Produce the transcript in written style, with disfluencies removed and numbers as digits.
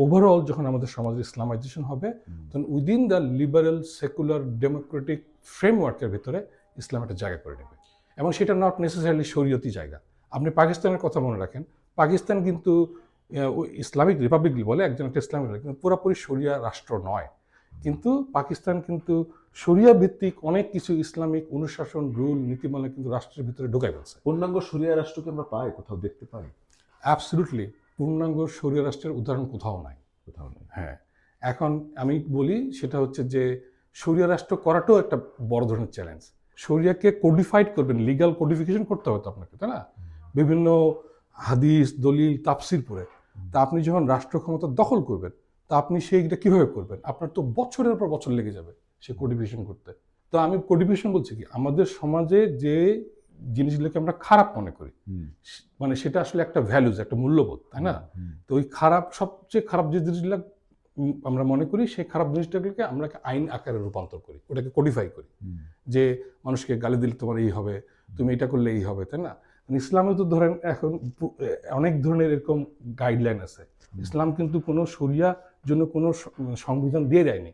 Overall যখন আমাদের সমাজের ইসলামাইজেশন হবে, তখন within the liberal secular democratic ফ্রেমওয়ার্কের ভিতরে ইসলাম একটা জায়গা করে নেবে, এবং সেটা নট নেসেসারিলি শরীয়তি জায়গা। আপনি পাকিস্তানের কথা মনে রাখেন, পাকিস্তান কিন্তু ইসলামিক রিপাবলিক বলে, একজন একটা ইসলামিক, কিন্তু পুরোপুরি শরিয়া রাষ্ট্র নয়। কিন্তু পাকিস্তান কিন্তু শরিয়া ভিত্তিক অনেক কিছু ইসলামিক অনুশাসন, রুল, নীতিমালা কিন্তু রাষ্ট্রের ভিতরে ঢুকাই ফেলছে। পূর্ণাঙ্গ শরিয়া রাষ্ট্রকে আমরা পাই, কোথাও দেখতে পাই? অ্যাবসলিউটলি পূর্ণাঙ্গ শরিয়া রাষ্ট্রের উদাহরণ কোথাও নাই। কোথাও নেই। হ্যাঁ, এখন আমি বলি সেটা হচ্ছে যে শরিয়া রাষ্ট্র করাটাও একটা বড় ধরনের চ্যালেঞ্জ। শরিয়াকে কোডিফাইড করবেন, লিগাল কোডিফিকেশন করতে হবে তো আপনাকে, তাই না? বিভিন্ন হাদিস, দলিল, তাফসির পড়ে। তা আপনি যখন রাষ্ট্র ক্ষমতা দখল করবেন, তা আপনি সেইটা কীভাবে করবেন? আপনার তো বছরের পর বছর লেগে যাবে সে কোডিফিকেশন করতে। তো আমি কোডিফিকেশন বলছি কি, আমাদের সমাজে যে জিনিসগুলোকে আমরা খারাপ মনে করি, মানে সেটা আসলে একটা ভ্যালুজ, একটা মূল্যবোধ, তাই না? তো ওই খারাপ, সবচেয়ে খারাপ যে জিনিসগুলো আমরা মনে করি, সেই খারাপ জিনিসটাকে আমরা আইন আকারে রূপান্তর করি, ওটাকে কোডিফাই করি, যে মানুষকে গালি দিলে তোমার এই হবে, তুমি এটা করলে এই হবে, তাই না? ইসলামে তো ধরেন এখন অনেক ধরনের এরকম গাইডলাইন আছে। ইসলাম কিন্তু কোনো শরিয়া জন্য কোনো সংবিধান দিয়ে দেয়নি।